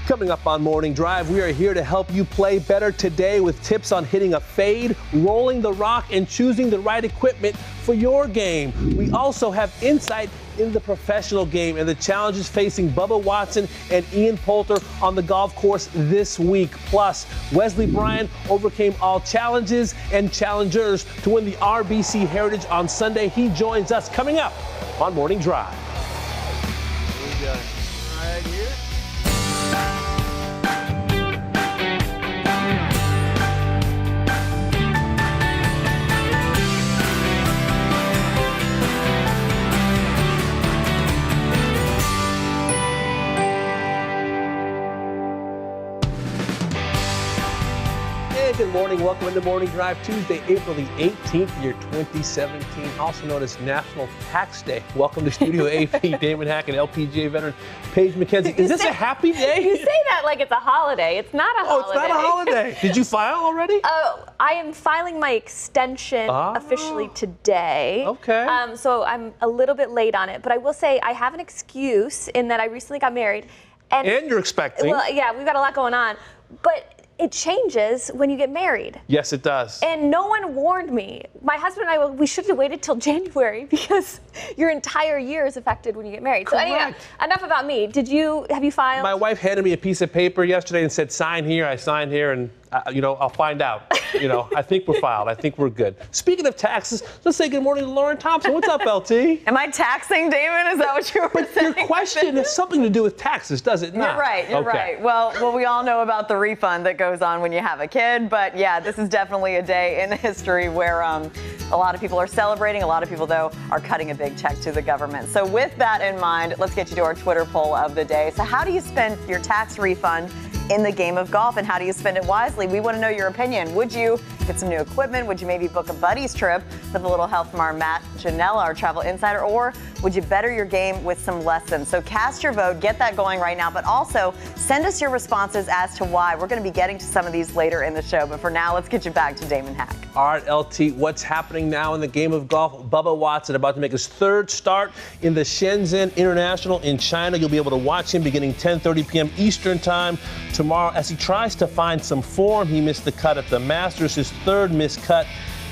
Coming up on Morning Drive, we are here to help you play better today with tips on hitting a fade, rolling the rock, and choosing the right equipment for your game. We also have insight in the professional game and the challenges facing Bubba Watson and Ian Poulter on the golf course this week. Plus, Wesley Bryan overcame all challenges and challengers to win the RBC Heritage on Sunday. He joins us coming up on Morning Drive. Here we go. Right here. Good morning. Welcome into Morning Drive, Tuesday, April the 18th, year 2017, also known as National Tax Day. Welcome to Studio AP, Damon Hack and LPGA veteran Paige McKenzie. Is this a happy day? You say that like it's a holiday. It's not a holiday. Oh, it's not a holiday. Did you file already? I am filing my extension officially today. Okay. So I'm a little bit late on it, but I will say I have an excuse in that I recently got married. And you're expecting. Well, yeah, we've got a lot going on, but it changes when you get married. Yes, it does. And no one warned me. My husband and I, we should have waited till January because your entire year is affected when you get married. Correct. So anyway, enough about me. Have you filed? My wife handed me a piece of paper yesterday and said, sign here. I signed here, and I'll find out. I think we're filed. I think we're good. Speaking of taxes, let's say good morning to Lauren Thompson. What's up, LT? Am I taxing Damon? Is that what you were saying? Your question has something to do with taxes, does it not? You're right. You're right. Well, we all know about the refund that goes on when you have a kid, but yeah, this is definitely a day in history where a lot of people are celebrating. A lot of people, though, are cutting a big check to the government. So with that in mind, let's get you to our Twitter poll of the day. So how do you spend your tax refund in the game of golf, and how do you spend it wisely? We want to know your opinion. Would you get some new equipment? Would you maybe book a buddy's trip with a little help from our Matt Janella, our travel insider, or would you better your game with some lessons? So cast your vote, get that going right now, but also send us your responses as to why. We're going to be getting to some of these later in the show, but for now, let's get you back to Damon Hack. All right, LT, what's happening now in the game of golf? Bubba Watson about to make his third start in the Shenzhen International in China. You'll be able to watch him beginning 10:30 p.m. Eastern time tomorrow as he tries to find some form. He missed the cut at the Masters, his third missed cut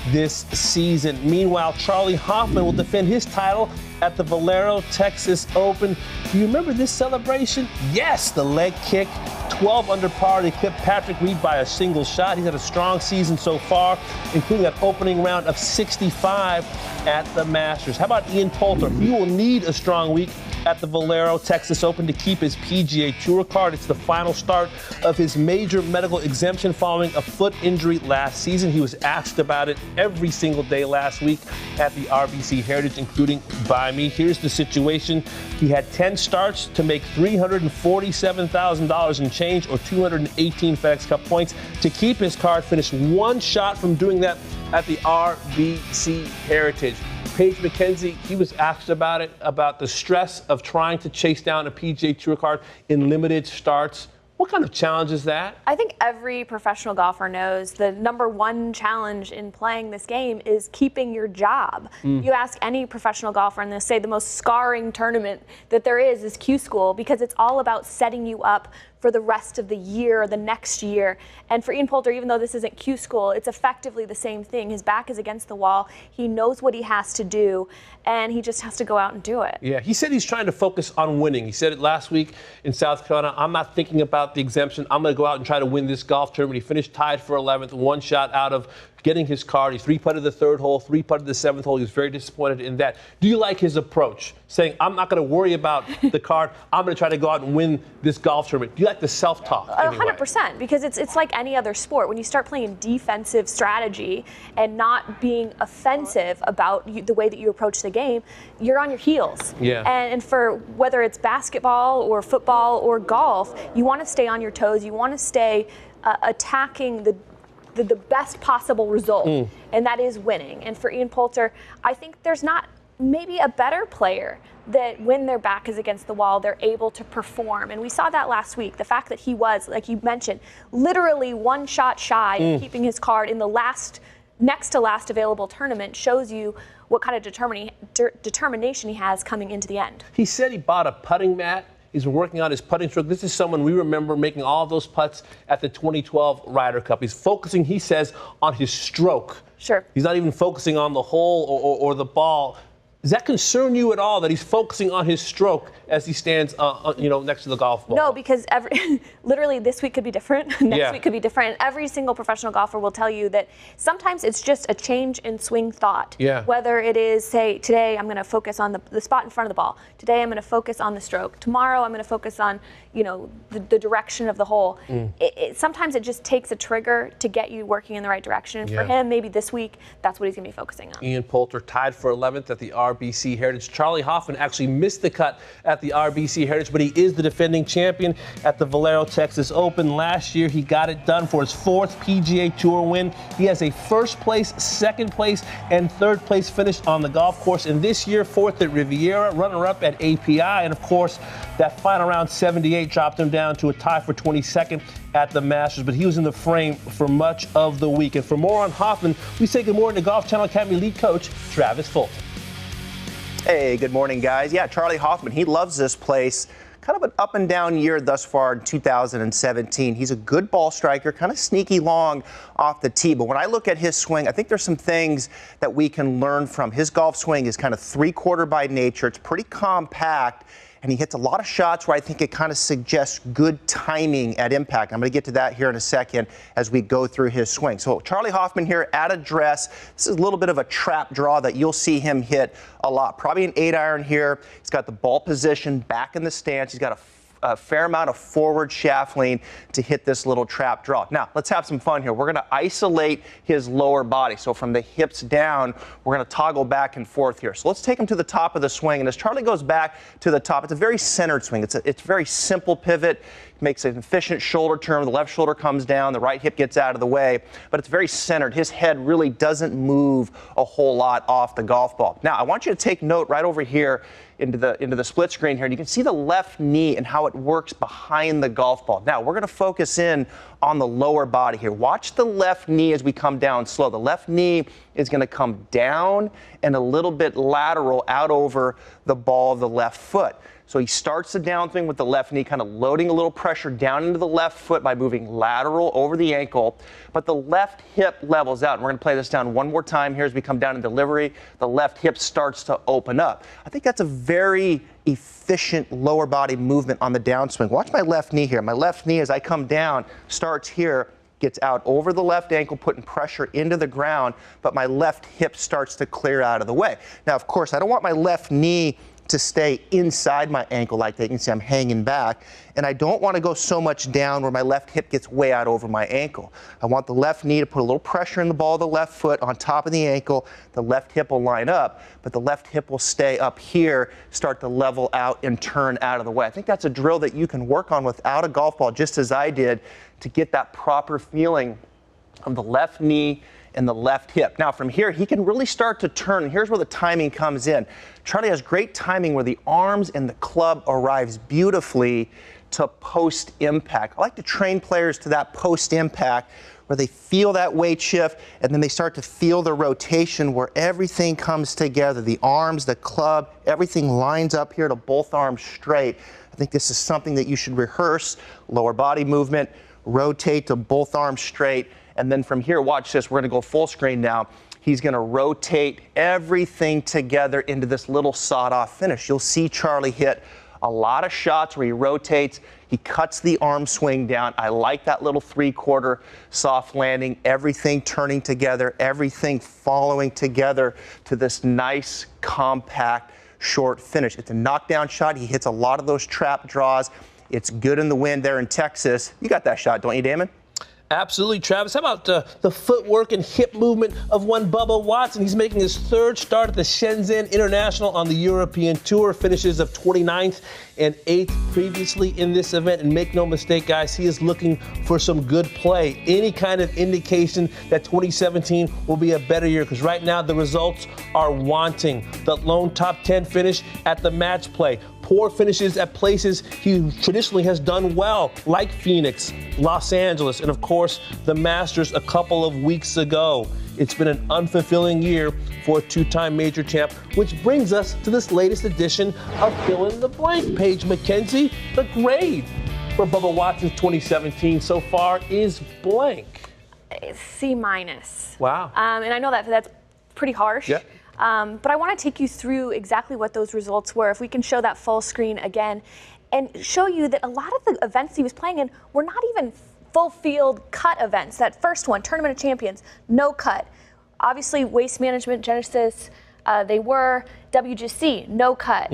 this season. Meanwhile, Charlie Hoffman will defend his title at the Valero Texas Open. Do you remember this celebration? Yes, the leg kick, 12 under par. They clipped Patrick Reed by a single shot. He's had a strong season so far, including that opening round of 65 at the Masters. How about Ian Poulter? He will need a strong week at the Valero Texas Open to keep his PGA Tour card. It's the final start of his major medical exemption following a foot injury last season. He was asked about it every single day last week at the RBC Heritage, including by me. Here's the situation. He had 10 starts to make $347,000 in change, or 218 FedEx Cup points, to keep his card. Finished one shot from doing that at the RBC Heritage. Paige McKenzie, he was asked about it, about the stress of trying to chase down a PGA Tour card in limited starts. What kind of challenge is that? I think every professional golfer knows the number one challenge in playing this game is keeping your job. You ask any professional golfer, and they'll say the most scarring tournament that there is Q School, because it's all about setting you up for the rest of the year or the next year. And for Ian Poulter, even though this isn't Q School, it's effectively the same thing. His back is against the wall. He knows what he has to do, and he just has to go out and do it. Yeah, he said he's trying to focus on winning. He said it last week in South Carolina. I'm not thinking about the exemption. I'm going to go out and try to win this golf tournament. He finished tied for 11th, one shot out of getting his card. He three-putted the third hole, three-putted the seventh hole. He was very disappointed in that. Do you like his approach, saying, I'm not going to worry about the card. I'm going to try to go out and win this golf tournament? Do you like the self-talk? 100%, because it's like any other sport. When you start playing defensive strategy and not being offensive about the way that you approach the game, you're on your heels. Yeah. And for whether it's basketball or football or golf, you want to stay on your toes. You want to stay attacking the best possible result, and that is winning. And for Ian Poulter, I think there's not maybe a better player that when their back is against the wall, they're able to perform. And we saw that last week. The fact that he was, like you mentioned, literally one shot shy of keeping his card in the next to last available tournament shows you what kind of determination he has coming into the end. He said he bought a putting mat He's been working on his putting stroke. This is someone we remember making all those putts at the 2012 Ryder Cup. He's focusing, he says, on his stroke. Sure. He's not even focusing on the hole or the ball. Does that concern you at all that he's focusing on his stroke as he stands, next to the golf ball? No, because literally this week could be different. Next week could be different. And every single professional golfer will tell you that sometimes it's just a change in swing thought. Yeah. Whether it is, say, today I'm going to focus on the spot in front of the ball. Today I'm going to focus on the stroke. Tomorrow I'm going to focus on, the direction of the hole. Sometimes it just takes a trigger to get you working in the right direction. And for him, maybe this week, that's what he's going to be focusing on. Ian Poulter tied for 11th at the RBC Heritage. Charlie Hoffman actually missed the cut at the RBC Heritage, but he is the defending champion at the Valero Texas Open. Last year, he got it done for his 4th PGA Tour win. He has a first place, second place, and third place finish on the golf course. And this year, 4th at Riviera, runner-up at API. And of course, that final round 78 dropped him down to a tie for 22nd at the Masters, but he was in the frame for much of the week. And for more on Hoffman, we say good morning to Golf Channel Academy lead coach Travis Fulton. Hey, good morning, guys. Yeah, Charlie Hoffman, he loves this place. Kind of an up and down year thus far in 2017. He's a good ball striker, kind of sneaky long off the tee. But when I look at his swing, I think there's some things that we can learn from. His golf swing is kind of 3/4 by nature. It's pretty compact. And he hits a lot of shots where I think it kind of suggests good timing at impact. I'm going to get to that here in a second as we go through his swing. So Charlie Hoffman here at address. This is a little bit of a trap draw that you'll see him hit a lot. Probably an 8-iron here. He's got the ball position back in the stance. He's got a fair amount of forward shaft lean to hit this little trap draw. Now, let's have some fun here. We're going to isolate his lower body. So from the hips down, we're going to toggle back and forth here. So let's take him to the top of the swing. And as Charlie goes back to the top, it's a very centered swing. It's a very simple pivot. Makes an efficient shoulder turn. The left shoulder comes down, the right hip gets out of the way, but it's very centered. His head really doesn't move a whole lot off the golf ball. Now, I want you to take note right over here into the split screen here, and you can see the left knee and how it works behind the golf ball. Now, we're going to focus in on the lower body here. Watch the left knee as we come down slow. The left knee is going to come down and a little bit lateral out over the ball of the left foot. So he starts the downswing with the left knee, kind of loading a little pressure down into the left foot by moving lateral over the ankle. But the left hip levels out. And we're going to play this down one more time here as we come down in delivery. The left hip starts to open up. I think that's a very efficient lower body movement on the downswing. Watch my left knee here. My left knee, as I come down, starts here, gets out over the left ankle, putting pressure into the ground, but my left hip starts to clear out of the way. Now, of course, I don't want my left knee to stay inside my ankle like that. You can see I'm hanging back. And I don't want to go so much down where my left hip gets way out over my ankle. I want the left knee to put a little pressure in the ball of the left foot on top of the ankle. The left hip will line up, but the left hip will stay up here, start to level out and turn out of the way. I think that's a drill that you can work on without a golf ball, just as I did, to get that proper feeling of the left knee and the left hip. Now from here, he can really start to turn. Here's where the timing comes in. Charlie has great timing where the arms and the club arrives beautifully to post impact. I like to train players to that post impact where they feel that weight shift and then they start to feel the rotation where everything comes together. The arms, the club, everything lines up here to both arms straight. I think this is something that you should rehearse. Lower body movement, rotate to both arms straight. And then from here, watch this, we're going to go full screen now. He's going to rotate everything together into this little sawed-off finish. You'll see Charlie hit a lot of shots where he rotates, he cuts the arm swing down. I like that little 3/4 soft landing, everything turning together, everything following together to this nice, compact, short finish. It's a knockdown shot. He hits a lot of those trap draws. It's good in the wind there in Texas. You got that shot, don't you, Damon? Absolutely, Travis. How about the footwork and hip movement of one Bubba Watson? He's making his 3rd start at the Shenzhen International on the European Tour. Finishes of 29th and 8th previously in this event. And make no mistake, guys, he is looking for some good play. Any kind of indication that 2017 will be a better year, because right now the results are wanting. The lone top 10 finish at the match play. poor finishes at places he traditionally has done well, like Phoenix, Los Angeles, and of course, the Masters a couple of weeks ago. It's been an unfulfilling year for a two-time major champ, which brings us to this latest edition of Fill in the Blank. Paige McKenzie, the grade for Bubba Watson's 2017 so far is blank. C-. Wow. And I know that's pretty harsh. Yeah. But I want to take you through exactly what those results were. If we can show that full screen again and show you that a lot of the events he was playing in were not even full field cut events. That first one, Tournament of Champions, no cut. Obviously, Waste Management, Genesis, they were. WGC, no cut.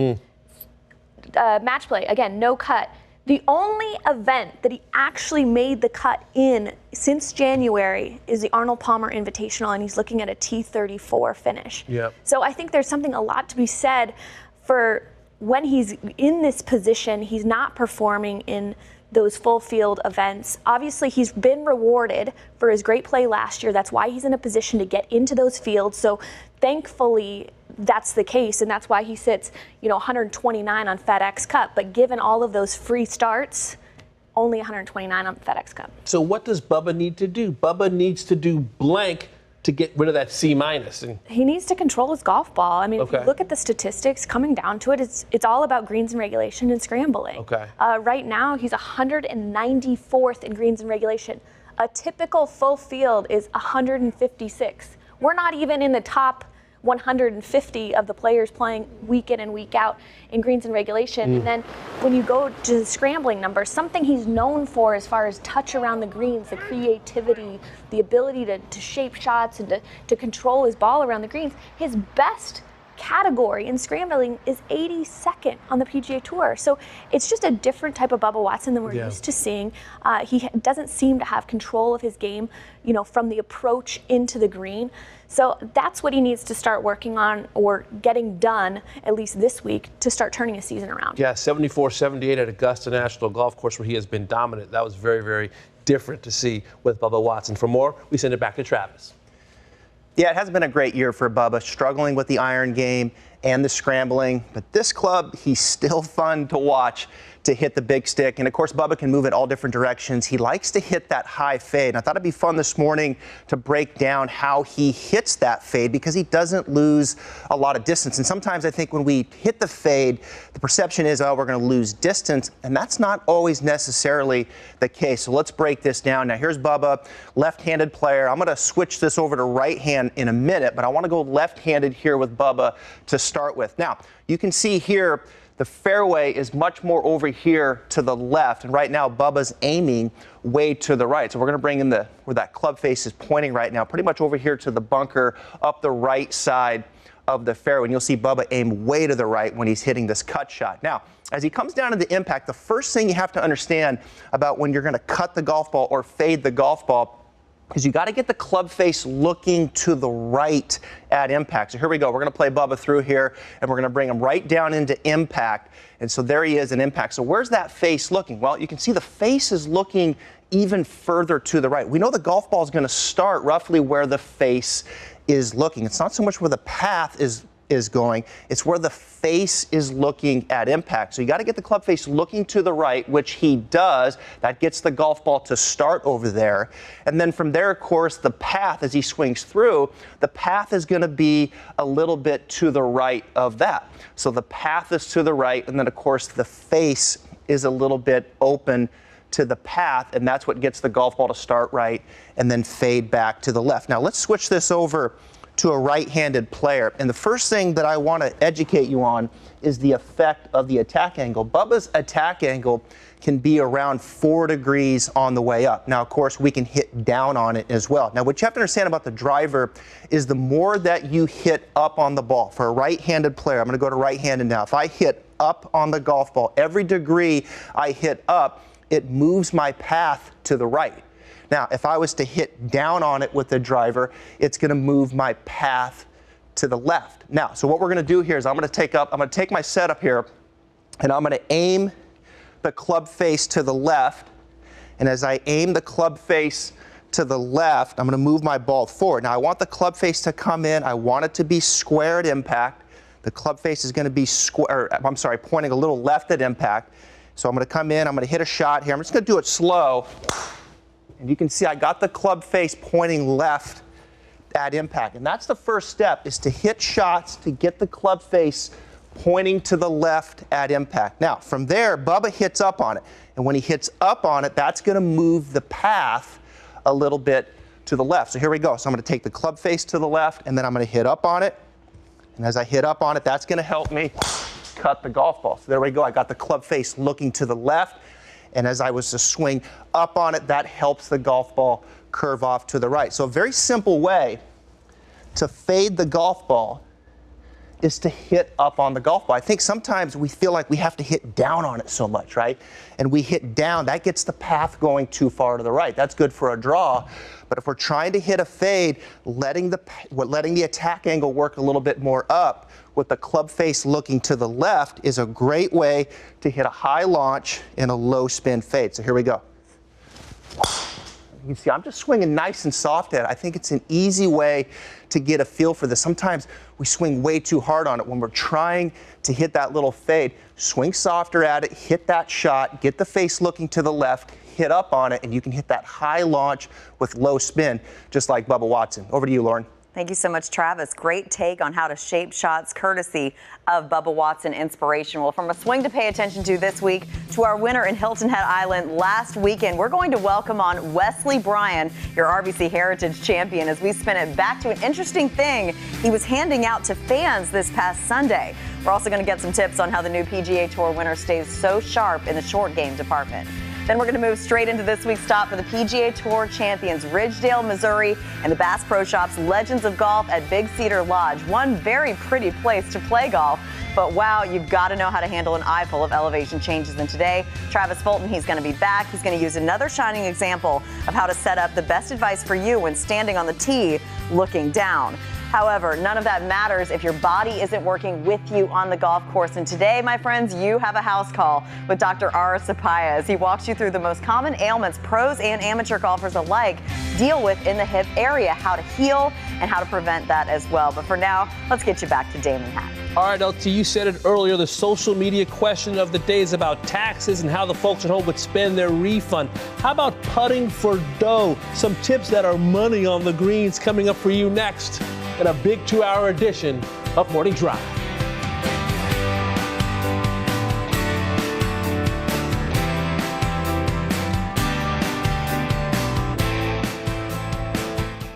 Match play, again, no cut. The only event that he actually made the cut in since January is the Arnold Palmer Invitational, and he's looking at a T34 finish. Yep. So I think there's something a lot to be said for when he's in this position, he's not performing in those full field events. Obviously, he's been rewarded for his great play last year. That's why he's in a position to get into those fields. So thankfully, that's the case, and that's why he sits, 129 on FedEx Cup. But given all of those free starts, only 129 on FedEx Cup. So what does Bubba need to do? Bubba needs to do blank to get rid of that C-. And he needs to control his golf ball. I mean, Okay. if you look at the statistics, coming down to it, it's all about greens and regulation and scrambling. Okay. Right now, he's 194th in greens and regulation. A typical full field is 156. We're not even in the top 150 of the players playing week in and week out in greens and regulation. And then when you go to the scrambling numbers, something he's known for as far as touch around the greens, the creativity, the ability to shape shots and to control his ball around the greens, his best category in scrambling is 82nd on the PGA Tour. So it's just a different type of Bubba Watson than we're used to seeing. He doesn't seem to have control of his game, from the approach into the green. So that's what he needs to start working on or getting done, at least this week, to start turning his season around. Yeah, 74-78 at Augusta National Golf Course where he has been dominant. That was very, very different to see with Bubba Watson. For more, we send it back to Travis. Yeah, it hasn't been a great year for Bubba, struggling with the iron game and the scrambling. But this club, he's still fun to watch to hit the big stick. And of course, Bubba can move in all different directions. He likes to hit that high fade. And I thought it'd be fun this morning to break down how he hits that fade because he doesn't lose a lot of distance. And sometimes I think when we hit the fade, the perception is, oh, we're going to lose distance. And that's not always necessarily the case. So let's break this down. Now, here's Bubba, left-handed player. I'm going to switch this over to right hand in a minute, but I want to go left-handed here with Bubba to start with. Now, you can see here, the fairway is much more over here to the left, and right now Bubba's aiming way to the right. So we're going to bring in where that club face is pointing right now, pretty much over here to the bunker up the right side of the fairway. And you'll see Bubba aim way to the right when he's hitting this cut shot. Now, as he comes down to the impact, the first thing you have to understand about when you're going to cut the golf ball or fade the golf ball is you got to get the club face looking to the right at impact. So here we go. We're going to play Bubba through here, and we're going to bring him right down into impact. And so there he is in impact. So where's that face looking? Well, you can see the face is looking even further to the right. We know the golf ball is going to start roughly where the face is looking. It's not so much where the path is going, it's where the face is looking at impact. So you got to get the club face looking to the right, which he does. That gets the golf ball to start over there. And then from there, of course, the path as he swings through, the path is going to be a little bit to the right of that. So the path is to the right, and then of course the face is a little bit open to the path, and that's what gets the golf ball to start right and then fade back to the left. Now let's switch this over to a right-handed player. And the first thing that I want to educate you on is the effect of the attack angle. Bubba's attack angle can be around 4 degrees on the way up. Now, of course, we can hit down on it as well. Now, what you have to understand about the driver is the more that you hit up on the ball, for a right-handed player, I'm going to go to right-handed now. If I hit up on the golf ball, every degree I hit up, it moves my path to the right. Now, if I was to hit down on it with the driver, it's going to move my path to the left. Now, so what we're going to do here is I'm going to take my setup here, and I'm going to aim the club face to the left. And as I aim the club face to the left, I'm going to move my ball forward. Now, I want the club face to come in. I want it to be square at impact. The club face is going to be pointing a little left at impact. So I'm going to come in, I'm going to hit a shot here. I'm just going to do it slow. And you can see I got the club face pointing left at impact. And that's the first step, is to hit shots to get the club face pointing to the left at impact. Now, from there, Bubba hits up on it. And when he hits up on it, that's going to move the path a little bit to the left. So here we go. So I'm going to take the club face to the left, and then I'm going to hit up on it. And as I hit up on it, that's going to help me cut the golf ball. So there we go. I got the club face looking to the left. And as I was to swing up on it, that helps the golf ball curve off to the right. So a very simple way to fade the golf ball is to hit up on the golf ball. I think sometimes we feel like we have to hit down on it so much, right? And we hit down, that gets the path going too far to the right. That's good for a draw. But if we're trying to hit a fade, letting the attack angle work a little bit more up with the club face looking to the left is a great way to hit a high launch and a low spin fade. So here we go. You can see I'm just swinging nice and soft at it. I think it's an easy way to get a feel for this. Sometimes we swing way too hard on it when we're trying to hit that little fade. Swing softer at it, hit that shot, get the face looking to the left, hit up on it, and you can hit that high launch with low spin, just like Bubba Watson. Over to you, Lauren. Thank you so much, Travis. Great take on how to shape shots, courtesy of Bubba Watson Inspiration. Well, from a swing to pay attention to this week to our winner in Hilton Head Island last weekend, we're going to welcome on Wesley Bryan, your RBC Heritage champion, as we spin it back to an interesting thing he was handing out to fans this past Sunday. We're also going to get some tips on how the new PGA Tour winner stays so sharp in the short game department. Then we're going to move straight into this week's stop for the PGA Tour champions, Ridgedale, Missouri, and the Bass Pro Shops Legends of Golf at Big Cedar Lodge. One very pretty place to play golf, but wow, you've got to know how to handle an eye full of elevation changes. And today, Travis Fulton, he's going to be back. He's going to use another shining example of how to set up the best advice for you when standing on the tee looking down. However, none of that matters if your body isn't working with you on the golf course. And today, my friends, you have a house call with Dr. Ara Sapaya as he walks you through the most common ailments pros and amateur golfers alike deal with in the hip area, how to heal and how to prevent that as well. But for now, let's get you back to Damon Hack. All right, LT, you said it earlier. The social media question of the day is about taxes and how the folks at home would spend their refund. How about putting for dough? Some tips that are money on the greens coming up for you next in a big 2-hour edition of Morning Drive.